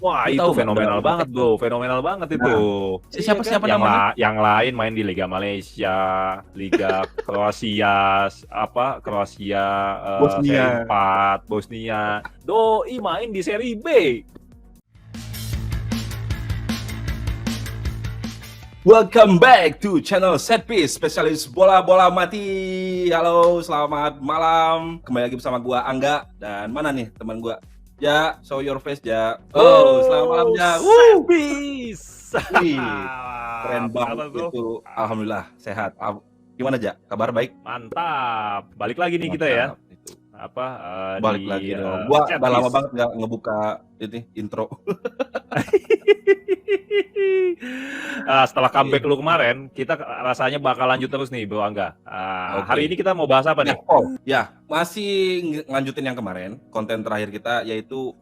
Wah, Lu itu tahu nggak fenomenal berapa banget, paket? Bro. Fenomenal banget itu. Nah, Iya siapa kan? namanya? Yang lain main di Liga Malaysia, Liga Kroasia, Kroasia seri Bosnia. 4, Bosnia. Doi main di seri B. Welcome back to channel Setpiece, spesialis bola-bola mati. Halo, selamat malam. Kembali lagi bersama gua Angga dan mana nih teman gua? Ja, show your face, Ja. Oh, selamat malam, Ja. Setpiece. Wih, keren banget Apa, Bro? itu. Alhamdulillah sehat. Gimana, Ja? Kabar baik? Mantap. Balik lagi nih kita ya. Mantap. Itu. Balik Di lagi dong. Gua udah lama Setpiece. banget nggak ngebuka ini intro. Setelah comeback lu kemarin, kita rasanya bakal lanjut terus nih, Bro Angga. Oke. Hari ini kita mau bahas apa nih? Ya, masih ngelanjutin yang kemarin. Konten terakhir kita yaitu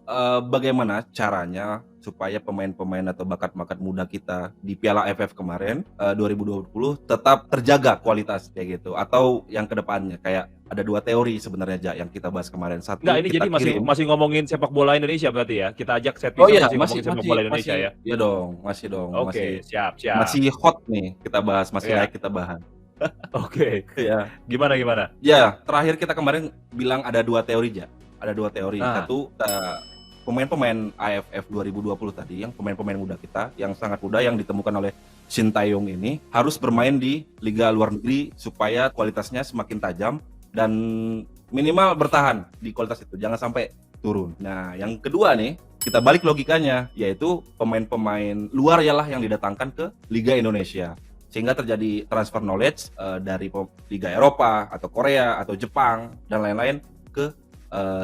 bagaimana caranya supaya pemain-pemain atau bakat-bakat muda kita di Piala AFF kemarin 2020 tetap terjaga kualitas kayak gitu. Atau yang kedepannya kayak ada dua teori sebenarnya, Ja, yang kita bahas kemarin. Satu, Enggak, ini kita jadi masih ngomongin sepak bola Indonesia berarti ya. Kita ajak Setpiece masih ngomongin sepak bola Indonesia ya. Iya dong, masih dong. Oke, siap. Masih hot nih kita bahas, masih layak kita bahas. Oke. Ya. Gimana? Ya, terakhir kita kemarin bilang ada dua teori, Ja. Ada dua teori. Satu, pemain-pemain AFF 2020 tadi, yang pemain-pemain muda kita, yang sangat muda, yang ditemukan oleh Shin Tae-yong ini, harus bermain di liga luar negeri supaya kualitasnya semakin tajam dan minimal bertahan di kualitas itu, jangan sampai turun. Nah, yang kedua nih, kita balik logikanya, yaitu pemain-pemain luar ialah yang didatangkan ke Liga Indonesia. Sehingga terjadi transfer knowledge dari Liga Eropa, atau Korea, atau Jepang, dan lain-lain ke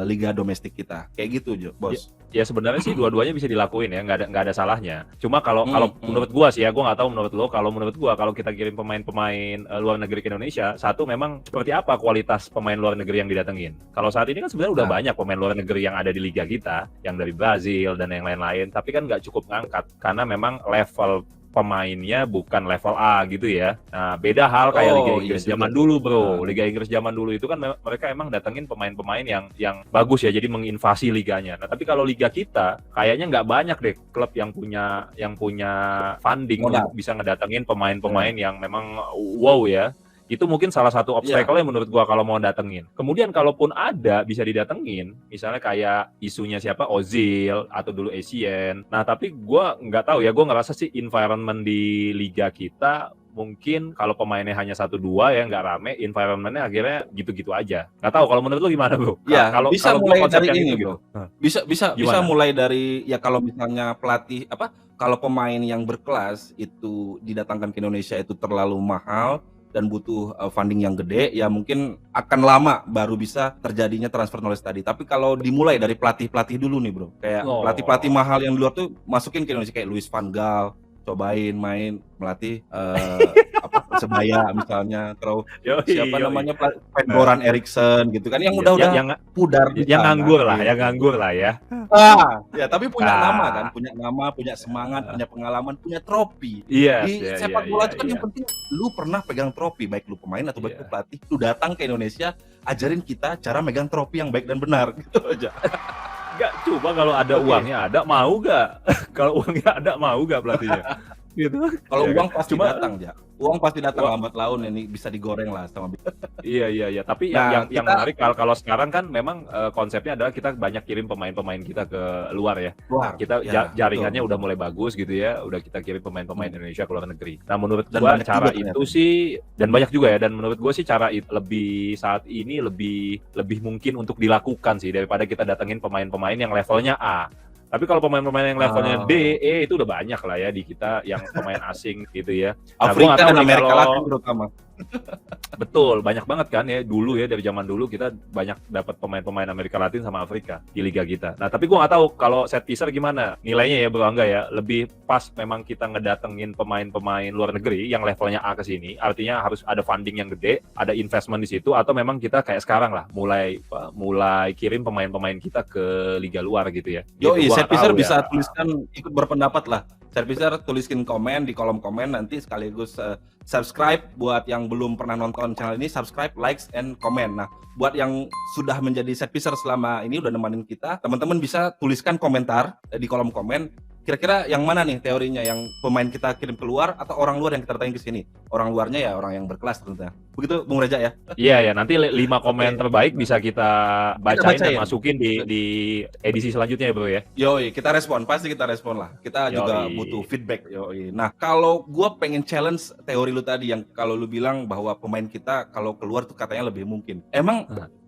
liga domestik kita. Kayak gitu, Bos. Ya sebenarnya sih dua-duanya bisa dilakuin ya, nggak ada salahnya. Cuma kalau menurut gua sih ya, gua nggak tahu menurut lo. Kalau menurut gua, kalau kita kirim pemain-pemain luar negeri ke Indonesia, satu memang seperti apa kualitas pemain luar negeri yang didatengin. Kalau saat ini kan sebenarnya udah banyak pemain luar negeri yang ada di liga kita, yang dari Brazil dan yang lain-lain. Tapi kan nggak cukup ngangkat karena memang level pemainnya bukan level A gitu ya. Nah, beda hal kayak Liga Inggris zaman dulu, Bro. Liga Inggris zaman dulu itu kan mereka emang datengin pemain-pemain yang bagus ya, jadi menginvasi liganya. Nah, tapi kalau liga kita kayaknya nggak banyak deh klub yang punya funding untuk bisa ngedatengin pemain-pemain yang memang wow ya. Itu mungkin salah satu obstacle-nya menurut gua kalau mau datengin. Kemudian kalaupun ada bisa didatengin, misalnya kayak isunya siapa, Ozil atau dulu Essien. Nah, tapi gua nggak tahu ya, gua ngerasa sih environment di liga kita mungkin kalau pemainnya hanya 1-2 ya nggak rame, environment-nya akhirnya gitu-gitu aja. Nggak tahu kalau menurut lu gimana, Bro? Ya, kalau bisa mulai dari ini, gitu. Bisa mulai dari ya kalau misalnya pelatih kalau pemain yang berkelas itu didatangkan ke Indonesia itu terlalu mahal dan butuh funding yang gede, ya mungkin akan lama baru bisa terjadinya transfer knowledge tadi. Tapi kalau dimulai dari pelatih-pelatih dulu nih, Bro. Kayak pelatih-pelatih mahal yang di luar tuh masukin ke Indonesia kayak Louis van Gaal, cobain main melatih Persebaya misalnya, terus siapa namanya Goran Eriksson gitu kan, yang udah pudar di yang nganggur lah ya. Ya tapi punya nama kan, punya semangat, punya pengalaman, punya trofi. Di sepak bola itu kan yang penting lu pernah pegang trofi, baik lu pemain atau baik lu pelatih, lu datang ke Indonesia, ajarin kita cara megang trofi yang baik dan benar gitu aja. Enggak, coba kalau ada uangnya ada, mau gak? Kalau uangnya ada, mau gak pelatihnya? Gitu. Kalau uang pasti datang, Ja. Uang pasti datang lambat laun, ini bisa digoreng lah sama. Iya. Tapi yang menarik kalau sekarang kan memang konsepnya adalah kita banyak kirim pemain-pemain kita ke luar ya. Kita jaringannya udah mulai bagus gitu ya. Udah kita kirim pemain-pemain Indonesia ke luar negeri. Nah, menurut gua cara itu sih, dan banyak juga ya. Dan menurut gua sih cara itu saat ini lebih mungkin untuk dilakukan sih daripada kita datengin pemain-pemain yang levelnya A. Tapi kalau pemain-pemain yang levelnya D, E itu udah banyak lah ya di kita yang pemain asing gitu ya. Nah, Afrika dan Amerika Latin terutama. Betul, banyak banget kan ya dulu ya, dari zaman dulu kita banyak dapat pemain-pemain Amerika Latin sama Afrika di liga kita. Nah, tapi gua nggak tahu kalau Setpiece gimana nilainya ya, Bro Angga ya. Lebih pas memang kita ngedatengin pemain-pemain luar negeri yang levelnya A ke sini, artinya harus ada funding yang gede, ada investment di situ, atau memang kita kayak sekarang lah mulai kirim pemain-pemain kita ke liga luar gitu ya. Setpiece bisa tuliskan, ikut berpendapat lah Servicer tuliskin komen di kolom komen nanti, sekaligus subscribe buat yang belum pernah nonton channel ini, subscribe, likes, and comment. Nah, buat yang sudah menjadi Servicer selama ini udah nemenin kita, teman-teman bisa tuliskan komentar di kolom komen. Kira-kira yang mana nih teorinya, yang pemain kita kirim keluar atau orang luar yang kita datangin ke sini? Orang luarnya ya orang yang berkelas tentunya. Begitu Bung Reza ya? Iya ya, nanti 5 komen terbaik bisa kita bacain dan bacain. masukin di edisi selanjutnya ya bro ya. Yoi, kita respon, pasti kita respon lah. Kita juga Yoi. butuh feedback. Yoi. Nah, kalau gua pengen challenge teori lu tadi yang kalau lu bilang bahwa pemain kita kalau keluar tuh katanya lebih mungkin. Emang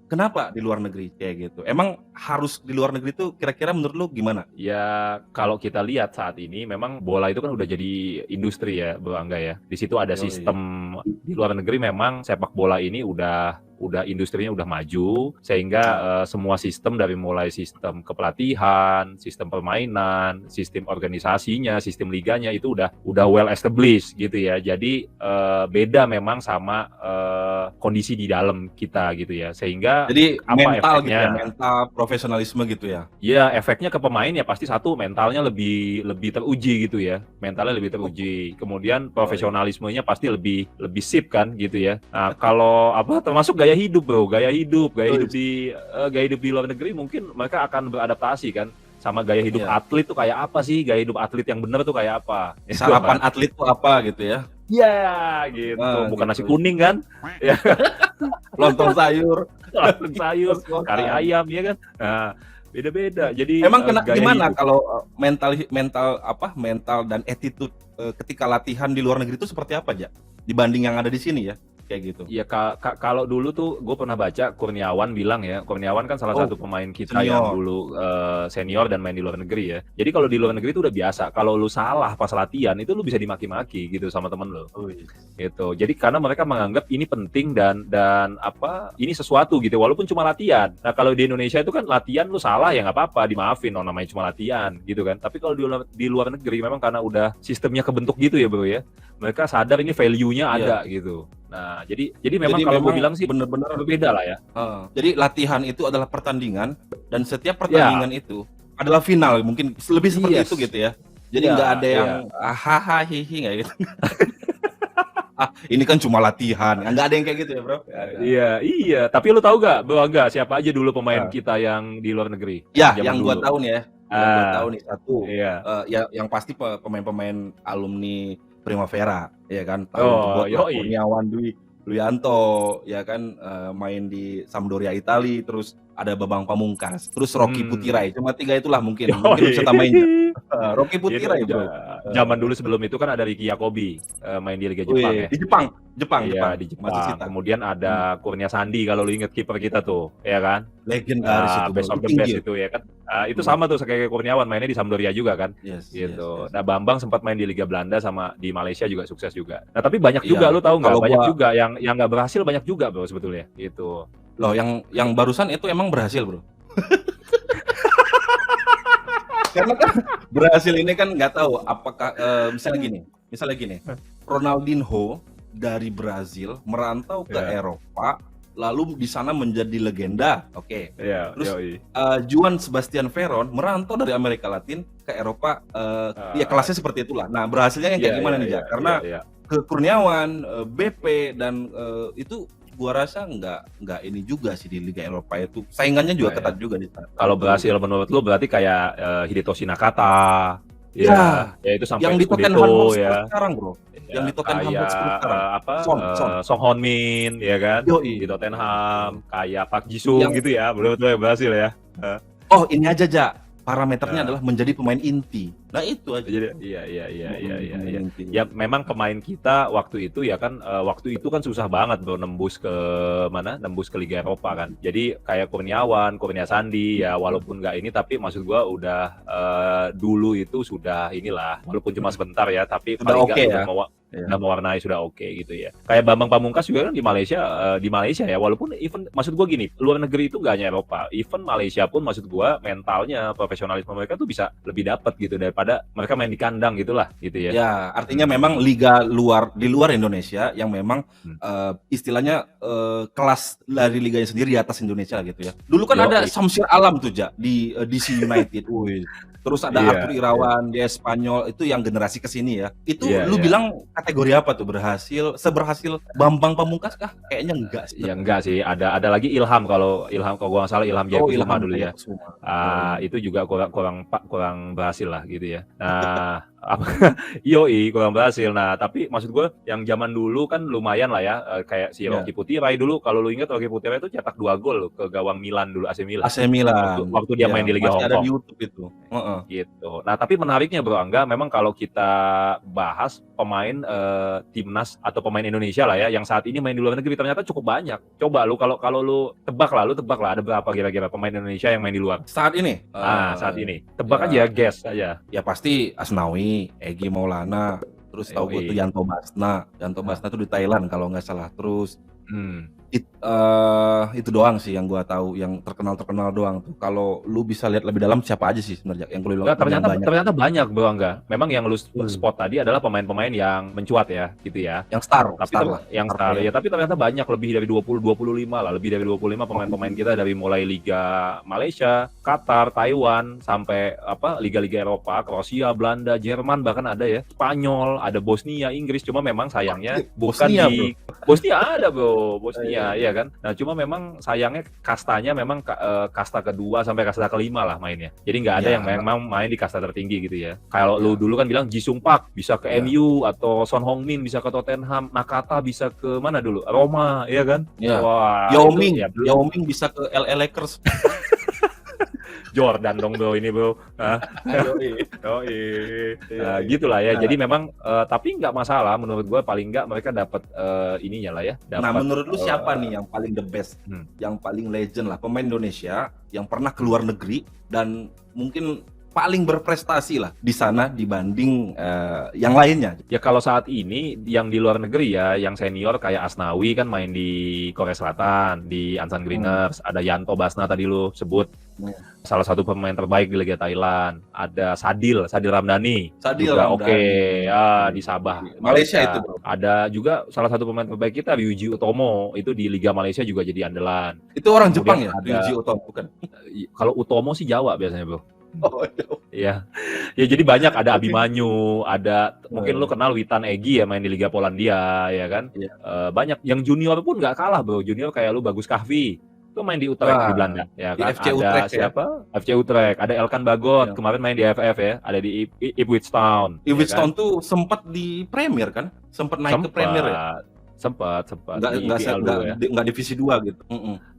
kenapa di luar negeri kayak gitu? Emang harus di luar negeri tuh kira-kira menurut lu gimana? Ya kalau kita lihat saat ini memang bola itu kan udah jadi industri ya Bro Angga ya. Di situ ada Yoi. sistem di luar negeri, memang sepak bola ini udah industrinya udah maju, sehingga semua sistem dari mulai sistem kepelatihan, sistem permainan, sistem organisasinya, sistem liganya itu udah well established gitu ya. Jadi beda memang sama kondisi di dalam kita gitu ya. Sehingga Jadi apa mental efeknya? gitu ya, mental profesionalisme gitu ya. Ya, efeknya ke pemain ya pasti satu, mentalnya lebih teruji gitu ya. Mentalnya lebih teruji. Kemudian profesionalismenya pasti lebih sip kan gitu ya. Nah, kalau termasuk gaya hidup, Bro. Gaya hidup di luar negeri mungkin mereka akan beradaptasi kan sama gaya hidup atlet tuh kayak apa sih? Gaya hidup atlet yang benar tuh kayak apa? Sarapan atlet tuh apa gitu ya. Ya, gitu. Bukan nasi kuning kan? Ya. Lontong sayur, kari ayam ya kan. Nah, beda-beda. Jadi emang gimana hidup. kalau mental dan attitude ketika latihan di luar negeri itu seperti apa aja dibanding yang ada di sini ya, kayak gitu? Iya, kalau dulu tuh gue pernah baca Kurniawan bilang ya, Kurniawan kan salah satu pemain kita yang dulu senior dan main di luar negeri ya. Jadi kalau di luar negeri itu udah biasa, kalau lu salah pas latihan itu lu bisa dimaki-maki gitu sama temen lu. Gitu. Jadi karena mereka menganggap ini penting dan ini sesuatu gitu, walaupun cuma latihan. Nah kalau di Indonesia itu kan latihan lu salah ya nggak apa-apa, dimaafin, namanya cuma latihan gitu kan. Tapi kalau di luar negeri memang karena udah sistemnya kebentuk gitu ya bro ya, mereka sadar ini value-nya ada gitu. Nah, jadi memang kalau gue bilang sih benar-benar berbeda lah ya. Jadi latihan itu adalah pertandingan dan setiap pertandingan itu adalah final, mungkin lebih seperti itu gitu ya. Jadi nggak ada yang hahaha hihi nggak gitu. Ini kan cuma latihan, nggak ada yang kayak gitu ya bro? Iya. Tapi lu tahu gak, Bro Angga, siapa aja dulu pemain kita yang di luar negeri? Ya, yang gua tahu nih ya. Yang gua tahu nih satu. Yang pasti pemain-pemain alumni Primavera, ya kan. Kurniawan Dwianto, ya kan, main di Sampdoria Itali, terus ada Bambang Pamungkas, terus Rocky Putirai. Cuma 3 itulah mungkin bisa tambahin. Rocky Putirai bro. Zaman dulu sebelum itu kan ada Ricky Yakobi main di Liga Jepang ya. Di Jepang. Iya, di Jepang. Kemudian ada Kurnia Sandi, kalau lu inget kiper kita tuh, ya kan? Legendaris itu. Best of the best itu ya kan. Itu sama tuh kayak Kurniawan, mainnya di Sampdoria juga kan. Gitu. Nah, Bambang sempat main di Liga Belanda sama di Malaysia juga sukses juga. Nah, tapi banyak juga lu tahu nggak? Banyak juga yang nggak berhasil, banyak juga bro sebetulnya. Gitu. Loh, yang barusan itu emang berhasil bro. Karena kan berhasil ini kan nggak tahu apakah misalnya gini, Ronaldinho dari Brazil merantau ke Eropa, lalu di sana menjadi legenda, terus Juan Sebastian Veron merantau dari Amerika Latin ke Eropa, kelasnya seperti itulah. Nah berhasilnya yang kayak gimana nih ya? Karena ke Kurniawan, BP dan itu gua rasa nggak ini juga sih di Liga Eropa itu. Saingannya juga ketat juga di sana. Kalau berhasil menurut lu berarti kayak Hidetoshi Nakata. Ya itu sampai yang di Tottenham Hotspur sekarang, bro. Yang di Tottenham Hotspur sekarang. Song Hon-min ya kan? Di Tottenham, kayak Park Ji-sung gitu ya. Belum tuh yang berhasil ya. Oh, ini aja, parameternya adalah menjadi pemain inti. Nah itu aja. Iya. Ya memang pemain kita waktu itu ya kan, waktu itu kan susah banget bro nembus ke Liga Eropa kan. Jadi kayak Kurnia Sandi ya, walaupun nggak ini tapi maksud gua udah dulu itu sudah inilah, walaupun cuma sebentar ya, tapi paling nggak udah mewarnai, sudah oke gitu ya. Kayak Bambang Pamungkas juga kan di Malaysia ya, walaupun even maksud gua gini, luar negeri itu nggak hanya Eropa, even Malaysia pun maksud gua mentalnya, profesionalisme mereka tuh bisa lebih dapat gitu daripada mereka main di kandang gitulah gitu ya. Ya, artinya memang liga di luar Indonesia yang memang istilahnya kelas dari liganya sendiri di atas Indonesia gitu ya. Dulu kan ada Samsir Alam tuh di DC United. Terus ada Iya, Arthur Irawan, dia Spanyol, itu yang generasi kesini ya. Itu iya, lu iya. bilang kategori apa tuh berhasil? Seberhasil Bambang Pamungkas kah? Kayaknya enggak sih. Ya enggak sih, ada lagi Ilham, kalau gua nggak salah Ilham Oh, Jayakusuma Ilham dulu ya. Jayakusuma. Oh, Itu juga kurang berhasil lah gitu ya. Nah, apa, yoi kurang berhasil. Nah, tapi maksud gue yang zaman dulu kan lumayan lah ya, kayak si ya. Rocky Putirai dulu. Kalau lu ingat, Rocky Putirai itu cetak 2 gol loh ke gawang Milan dulu, AC Milan. AC Milan. Waktu dia Ya, main di Liga masih Hong ada Kong. di YouTube itu. Gitu. Nah, tapi menariknya Bro Angga, memang kalau kita bahas pemain timnas atau pemain Indonesia lah ya, yang saat ini main di luar negeri ternyata cukup banyak. Coba lu kalau lu tebak lah ada berapa kira-kira pemain Indonesia yang main di luar? Saat ini. Saat ini. Tebak ya, aja, guess aja. Ya pasti Asnawi, Egy Maulana, terus tahu gue tuh Yanto Basna. Yanto Basna tuh di Thailand kalau nggak salah. Terus itu doang sih yang gua tahu, yang terkenal doang tuh. Kalau lu bisa lihat lebih dalam, siapa aja sih sebenarnya yang lu Enggak, banyak. ternyata banyak Bro Angga. Memang yang lu spot tadi adalah pemain-pemain yang mencuat ya, gitu ya. Yang star Tapi lah. ya, tapi ternyata banyak, lebih dari 25 lah, lebih dari 25 pemain-pemain kita, dari mulai Liga Malaysia, Qatar, Taiwan, sampai liga-liga Eropa, Kroasia, Belanda, Jerman, bahkan ada ya, Spanyol, ada Bosnia, Inggris. Cuma memang sayangnya bukan Bosnia, di Bosnia ada Bro, Bosnia ya kan. Nah, cuma memang sayangnya kastanya memang kasta kedua sampai kasta kelima lah mainnya. Jadi nggak ada yang memang main di kasta tertinggi gitu ya. Kalau lu dulu kan bilang Jisung Park bisa ke MU, atau Son Heung-min bisa ke Tottenham, Nakata bisa ke mana dulu? Roma, ya kan? Ya. Wah, Yao Ming bisa ke LA Lakers. Jordan dong Bro ini Bro. Gitulah ya. Jadi memang tapi nggak masalah menurut gue, paling nggak mereka dapat ininya lah ya. Nah, menurut lu siapa nih yang paling the best, yang paling legend lah pemain Indonesia yang pernah ke luar negeri dan mungkin paling berprestasi lah di sana dibanding yang lainnya? Ya kalau saat ini yang di luar negeri ya, yang senior kayak Asnawi kan main di Korea Selatan, di Ansan Greeners. Ada Yanto Basna tadi lu sebut, salah satu pemain terbaik di Liga Thailand. Ada Sadil Ramdhani, juga oke. Di Sabah, Malaysia itu Bro. Ada juga salah satu pemain terbaik kita, Ryuji Utomo, itu di Liga Malaysia juga jadi andalan. Itu orang Jepang ya, Ryuji Utomo bukan? Kalau Utomo sih Jawa biasanya Bro. Oh, iya. Ya jadi banyak, ada Abimanyu, ada mungkin lu kenal Witan Egy ya, main di Liga Polandia ya kan. Banyak yang junior pun nggak kalah Bro. Junior kayak lu, Bagus Kahvi, itu main di Utrecht di Belanda ya kan. FC Ada Utrecht, siapa? FC Utrecht. Ada Elkan Bagot, kemarin main di AFF ya. Ada di Ipswich Town. Ipswich Town tuh sempat di Premier kan? Sempat naik ke Premier ya? Sempat nggak divisi 2 gitu.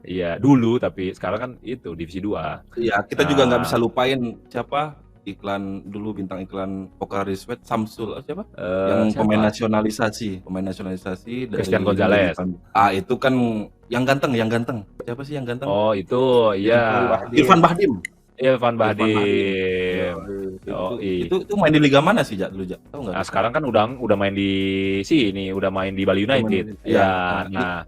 Iya dulu, tapi sekarang kan itu divisi 2. Iya, kita juga nggak bisa lupain siapa iklan dulu, bintang iklan Pocari Sweat, Samsul siapa? Yang pemain nasionalisasi dari Christian Gonzalez. Itu kan yang ganteng. Siapa sih yang ganteng? Oh, itu iya. Irfan Bahdim. Itu main di liga mana sih, Jak? Dulu, Jak? Tahu nggak? Nah, sekarang kan udah main di sini, udah main di Bali United. Nah.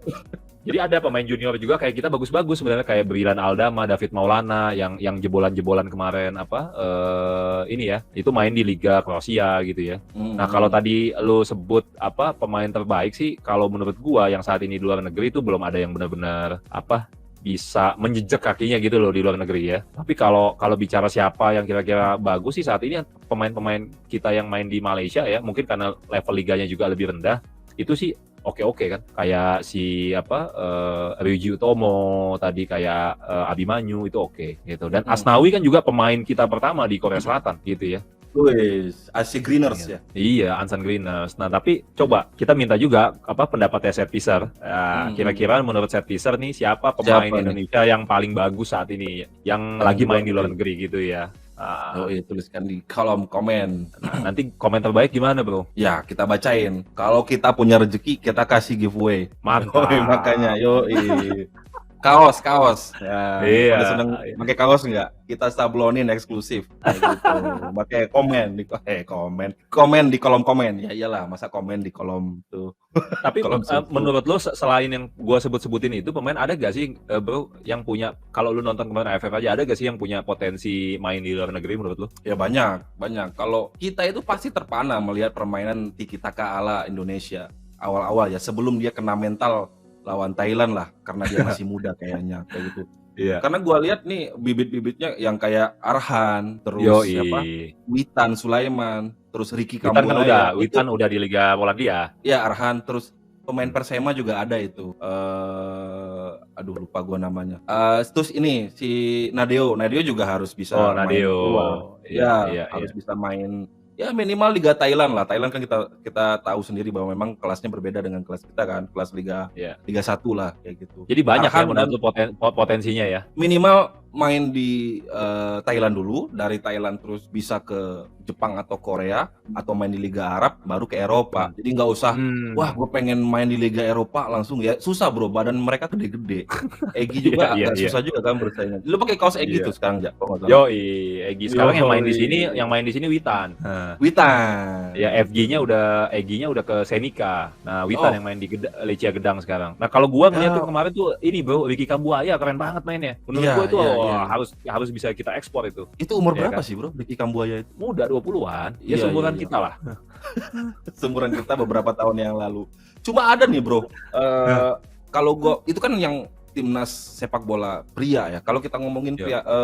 Jadi ada pemain junior juga kayak kita bagus-bagus sebenarnya, kayak Brilan Aldama, David Maulana yang jebolan-jebolan kemarin ini ya, itu main di Liga Kroasia gitu ya. Nah, kalau tadi lu sebut pemain terbaik sih, kalau menurut gua yang saat ini di luar negeri itu belum ada yang benar-benar bisa menjejak kakinya gitu loh di luar negeri ya. Tapi kalau bicara siapa yang kira-kira bagus sih saat ini, pemain-pemain kita yang main di Malaysia ya, mungkin karena level liganya juga lebih rendah, itu sih oke kan. Kayak si Ryuji Utomo tadi, kayak Abimanyu itu oke gitu. Dan Asnawi kan juga pemain kita pertama di Korea Selatan gitu ya. AC Greeners ya. Iya, Ansan Greeners. Nah, tapi coba kita minta juga pendapatnya Set Piser. Kira-kira menurut Set Piser nih, siapa pemain Indonesia yang paling bagus saat ini, yang lagi main di luar negeri gitu ya? Tuliskan di kolom komen. Nah, nanti komen terbaik gimana Bro? Ya, kita bacain. Kalau kita punya rezeki, kita kasih giveaway. Mantap. Makanya, kaos. Iya. Pada seneng pakai kaos nggak? Kita sablonin eksklusif. Kayak gitu. Pakai komen di kolom komen. Ya iyalah, masa komen di kolom tuh. Tapi menurut lo, selain yang gua sebutin itu, pemain ada gak sih Bro yang punya, kalau lu nonton kemarin AFF aja, ada gak sih yang punya potensi main di luar negeri menurut lo? Ya banyak. Kalau kita itu pasti terpana melihat permainan tiki taka ala Indonesia awal-awal ya, sebelum dia kena mental lawan Thailand lah, karena dia masih muda kayaknya kayak gitu. Iya. Karena gua lihat nih bibit-bibitnya yang kayak Arhan, terus siapa, Yoi. Witan Sulaiman, terus Ricky Witan Kambuaya, itu udah di Liga Polandia. ya Arhan, terus pemain Hmm. Persema juga ada itu. Aduh lupa gua namanya. Terus ini si Nadeo juga harus Oh, bisa main Nadeo. keluar. Iya, Ya, iya, iya. harus bisa main ya minimal Liga Thailand lah. Thailand kan kita tahu sendiri bahwa memang kelasnya berbeda dengan kelas kita kan, kelas Liga Iya. Liga 1 lah kayak gitu. Jadi banyak ya Arhan menurut lu potensinya ya. minimal main di Thailand dulu, dari Thailand terus bisa ke Jepang atau Korea, atau main di Liga Arab baru ke Eropa. Jadi nggak usah wah gue pengen main di Liga Eropa langsung, ya susah bro, badan mereka gede-gede. Egy juga Iya, agak iya. susah juga kan bersaingnya. Lu pakai kaos Egy Iya. tuh sekarang ya kalau nggak salah. Yoi, Egy sekarang yang main di Yoi. sini Witan. Witan. Ya Egy-nya udah ke Senika. Nah, Witan Oh. yang main di Lecia Gedang sekarang. Nah, kalau gua ngeliat tuh Ya. kemarin tuh ini bro, Ricky Kambuaya keren banget mainnya. Menurut Iya, gua itu iya, iya. harus bisa kita ekspor itu. Itu umur Iya berapa kan? sih bro Ricky Kambuaya itu? Muda 20-an. Ya Iya, seumuran iya, iya. kita lah. Seumuran kita beberapa tahun yang lalu. Cuma ada nih bro, kalau gua itu kan yang timnas sepak bola pria ya. Kalau kita ngomongin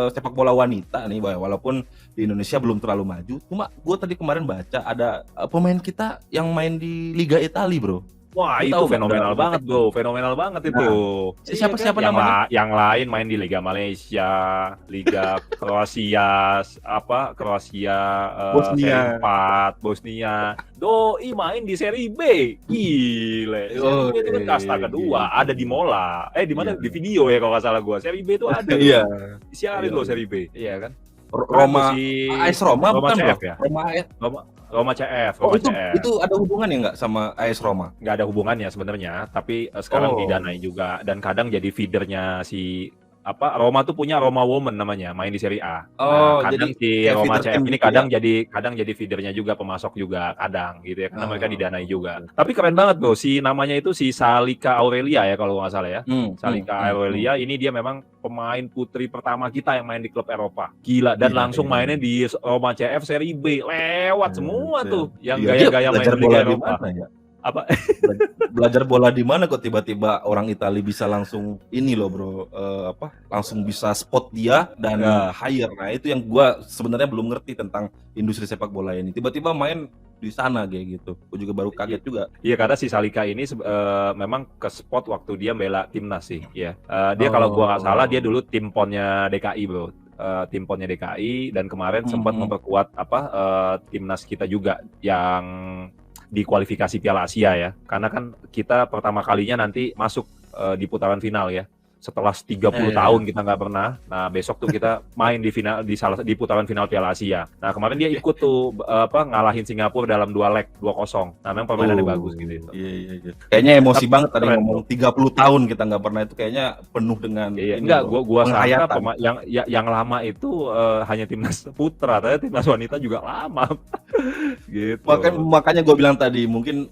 sepak bola wanita nih, walaupun di Indonesia belum terlalu maju, cuma gua tadi kemarin baca ada pemain kita yang main di Liga Italia bro. Wah, Lu itu tahu nggak? fenomenal Udah- banget bro, fenomenal banget itu. Si siapa Iya kan? namanya? Yang lain main di Liga Malaysia, Liga Kroasia, Kroasia, Bosnia. Seri 4, Bosnia. Doi main di Seri B. Gile. Seri B itu kan kasta kedua, ada di Mola. Di mana? Iya. Di video ya kalau nggak salah gua. Seri B itu ada. Iya. Siarin Iya, lo iya. Seri B. Iya kan? Roma AS Roma Roma bukan bro? CF ya? Roma CF. Oh itu ada hubungannya nggak sama AS Roma? Nggak ada hubungannya sebenarnya, tapi sekarang Oh. didanai juga dan kadang jadi feedernya si Roma tuh punya Roma Women namanya, main di Serie A. Oh, kadang jadi si kayak Roma feeder CF team ini gitu kadang jadi feedernya juga, pemasok juga kadang gitu ya, karena mereka Oh, didanai juga. oke. Tapi keren banget bro, si namanya itu si Salika Aurelia ya kalau nggak salah ya. Salika Aurelia ini dia memang pemain putri pertama kita yang main di klub Eropa. Gila, dan Iya, langsung iya. mainnya di Roma CF Serie B. Lewat semua tuh yang Iya, dia gaya-gaya main belajar di Liga bola di Eropa. mana ya? Apa? Belajar bola di mana kok tiba-tiba orang Italia bisa langsung ini loh bro, langsung bisa spot dia dan hire. Nah itu yang gua sebenarnya belum ngerti tentang industri sepak bola ini. Tiba-tiba main di sana kayak gitu. Gua juga baru kaget juga. Iya, karena si Salika ini memang ke spot waktu dia bela timnas sih ya. Dia kalau gua nggak salah dia dulu tim ponnya DKI bro. Tim ponnya DKI dan kemarin sempat memperkuat timnas kita juga yang di kualifikasi Piala Asia ya. Karena kan kita pertama kalinya nanti masuk di putaran final ya. Setelah 30 tahun kita nggak pernah. Nah, besok tuh kita main di final di putaran final Piala Asia. Nah, kemarin dia ikut tuh ngalahin Singapura dalam 2 leg 2-0. Nah, memang permainannya bagus gitu. Iya. Kayaknya emosi banget tadi ngomong 30 tahun kita nggak pernah, itu kayaknya penuh dengan enggak, gua sangka yang lama itu hanya timnas putra, tapi timnas wanita juga lama. Gitu. Makanya gue bilang tadi mungkin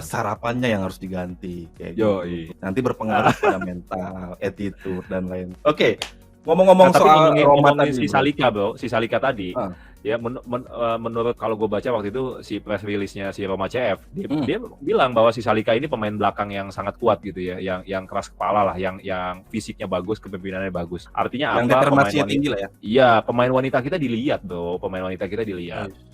sarapannya yang harus diganti kayak gitu. Nanti berpengaruh pada mental, attitude dan lain. Oke. Ngomong-ngomong soal Roma tadi, si Salika bro, si Salika tadi. Ya menurut kalau gue baca waktu itu si press release-nya si Roma CF, dia bilang bahwa si Salika ini pemain belakang yang sangat kuat gitu ya, yang keras kepala lah, yang fisiknya bagus, kepemimpinannya bagus. Artinya yang apa? Determinasinya tinggi lah ya. Iya, pemain wanita kita dilihat bro,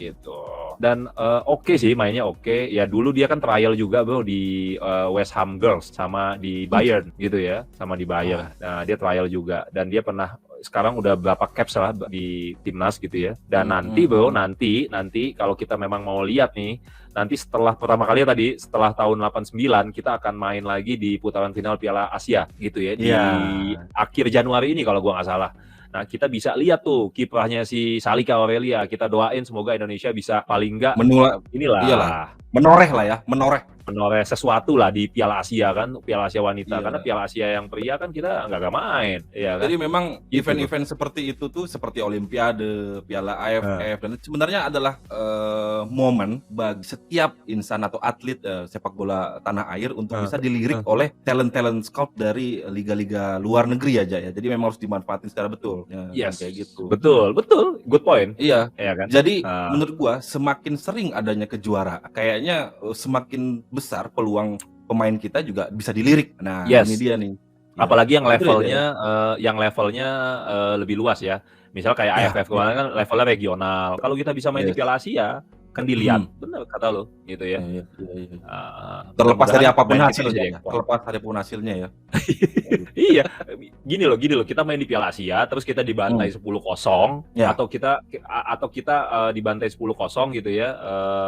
gitu. Dan oke sih, mainnya oke. Ya dulu dia kan trial juga bro di West Ham Girls sama di Bayern gitu ya, sama di Bayern. Nah dia trial juga dan dia pernah sekarang udah berapa caps lah di timnas gitu ya. Dan nanti bro, nanti kalau kita memang mau lihat nih, nanti setelah pertama kali tadi setelah tahun 89 kita akan main lagi di putaran final Piala Asia gitu ya, di akhir Januari ini kalau gua nggak salah. Nah, kita bisa lihat tuh kiprahnya si Salika Aurelia. Kita doain semoga Indonesia bisa paling enggak menoreh sesuatu lah di Piala Asia kan, Piala Asia wanita. Karena Piala Asia yang pria kan kita nggak main, ya kan? Jadi memang event-event seperti itu tuh seperti Olimpiade, Piala AFF dan sebenarnya adalah momen bagi setiap insan atau atlet sepak bola tanah air untuk bisa dilirik oleh talent-talent scout dari liga-liga luar negeri aja ya. Jadi memang harus dimanfaatin secara betul. Ya, kayak gitu. Betul, good point. Iya, kan? Jadi menurut gua semakin sering adanya kejuaraan, kayaknya semakin besar peluang pemain kita juga bisa dilirik. Nah, ini dia nih. Apalagi yang Itu dia, levelnya lebih luas ya. Misal kayak ya, AFF ya, kemarin kan levelnya regional. Kalau kita bisa main di yes. Piala Asia, kan dilihat. Mhm. Bener kata lo, gitu ya. Iya, iya, iya, iya. Terlepas dari Mudah-mudahan apapun pemain kita bisa hasilnya ya, diekspor. terlepas dari apapun hasilnya ya. Iya, gini loh, kita main di Piala Asia, terus kita dibantai 10-0, Ya, atau kita dibantai 10-0 gitu ya,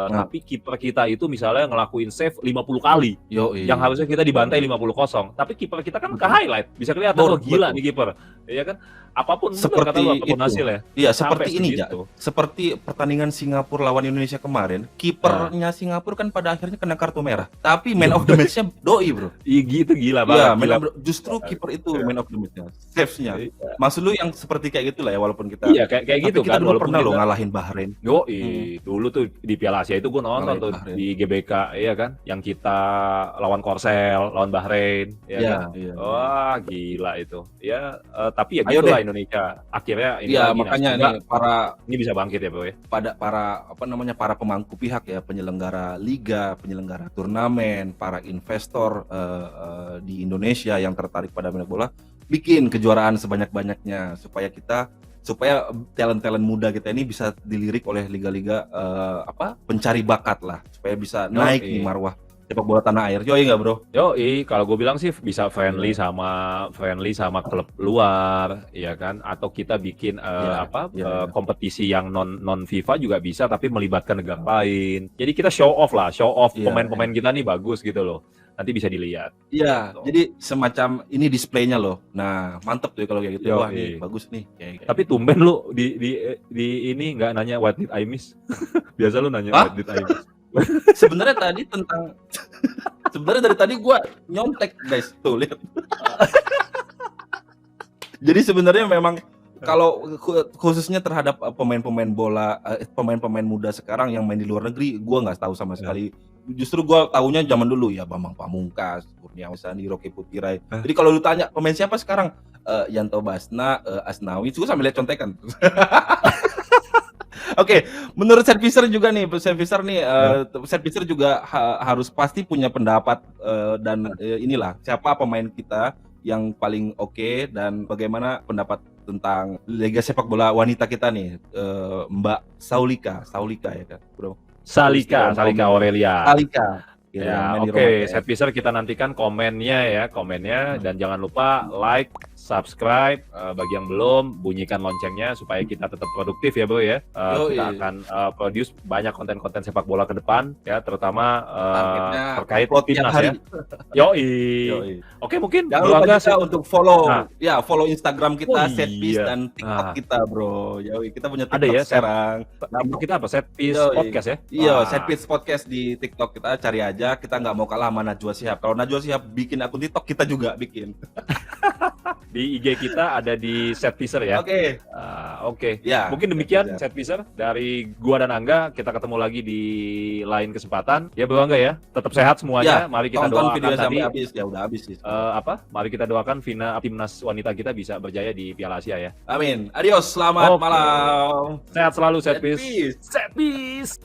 nah, tapi kiper kita itu misalnya ngelakuin save 50 kali, yoi. yang harusnya kita dibantai 50-0, tapi kiper kita kan ke Betul. highlight, bisa kelihatan, oh gila Betul. nih kiper, iya kan? Apapun bener Seperti kata lu, apapun itu. hasilnya. Iya, Sampai seperti ini ya. segitu. Seperti pertandingan Singapura lawan Indonesia kemarin, kipernya Singapura kan pada akhirnya kena kartu merah. Tapi man of the match-nya doi, Bro. Iya gitu, gila Iya, banget, justru kiper itu Iya. man of the match-nya, saves-nya. Iya. Maksud lu yang seperti kayak gitulah ya, walaupun kita Iya, kayak tapi gitu kita kan, dulu walaupun pernah loh kita ngalahin Bahrain. yoi, dulu tuh di Piala Asia itu gue nonton Ngalahin tuh Bahrain. di GBK, iya kan, yang kita lawan Korsel, lawan Bahrain, ya Iya, kan. iya. Wah, gila itu. Ya, tapi ya Ayo gitulah deh. Indonesia. Akhirnya ini Iya, lagi, nah makanya semoga nih ini bisa bangkit ya, Bro ya. para pemangku pihak ya, penyelenggara liga, penyelenggara turnamen, para investor di Indonesia yang tertarik pada sepak bola, bikin kejuaraan sebanyak-banyaknya supaya talent-talent muda kita ini bisa dilirik oleh liga-liga pencari bakat lah, supaya bisa naik Yoi. di marwah sepak bola tanah air. Yoi nggak, Bro? Yoi, kalau gue bilang sih bisa friendly sama klub luar, ya kan? Atau kita bikin Iya, iya. kompetisi yang non FIFA juga bisa, tapi melibatkan negara lain. Jadi kita show off Iya, pemain-pemain kita nih bagus gitu loh. Nanti bisa dilihat. Iya, Gitu. jadi semacam ini displaynya loh. Nah, mantep tuh kalau kayak gitu. Wah, Yoi. nih bagus nih. Kayak Tapi tumben lu di ini nggak nanya what did I miss? Biasa lu nanya Hah? what did I miss. sebenarnya dari tadi gua nyontek, guys. Tuh, lihat. Jadi sebenarnya memang kalau khususnya terhadap pemain-pemain bola, pemain-pemain muda sekarang yang main di luar negeri, gua nggak tahu sama sekali. Justru gua tahunya zaman dulu ya Bambang Pamungkas, Kurniawan Sandi, Rocky Putirai. Jadi kalau lu tanya pemain siapa sekarang, Yanto Basna, Asnawi, gua sambil lihat contekan. Oke, menurut set piece juga nih, set piece juga harus pasti punya pendapat dan inilah siapa pemain kita yang paling oke dan bagaimana pendapat tentang Liga Sepak Bola Wanita kita nih, Mbak Saulika ya kan, Bro? Salika Aurelia. Salika. Ya, yang main di oke. Roma Set piece kita nantikan komennya dan jangan lupa like, subscribe, bagi yang belum bunyikan loncengnya supaya kita tetap produktif ya, Bro ya. Kita akan produce banyak konten-konten sepak bola ke depan ya, terutama terkait timnas ya. Yoi. Oke, mungkin jangan Bro lupa Angga juga untuk follow Nah. follow Instagram kita, Oh, Setpiece, iya. dan TikTok kita, Bro. Yoi, kita punya Ada TikTok ya, sekarang. TikTok kita apa? Set piece Yoi. podcast ya. Iya, Wah. Setpiece podcast di TikTok, kita cari aja. Kita nggak mau kalah sama Najwa Shihab. Kalau Najwa Shihab bikin akun TikTok, kita juga bikin. Di IG kita ada di Set Piece ya. Oke. Oke. Ya, Mungkin demikian Set Set Piece dari gua dan Angga. Kita ketemu lagi di lain kesempatan. Ya Bro Angga ya. Tetap sehat semuanya. Ya, Mari kita tonton doakan video tadi. sampai habis. Ya udah habis sih. Mari kita doakan timnas wanita kita bisa berjaya di Piala Asia ya. Amin. Adios, selamat Oke. malam. Sehat selalu Set Setpiece. Piece. Set Piece.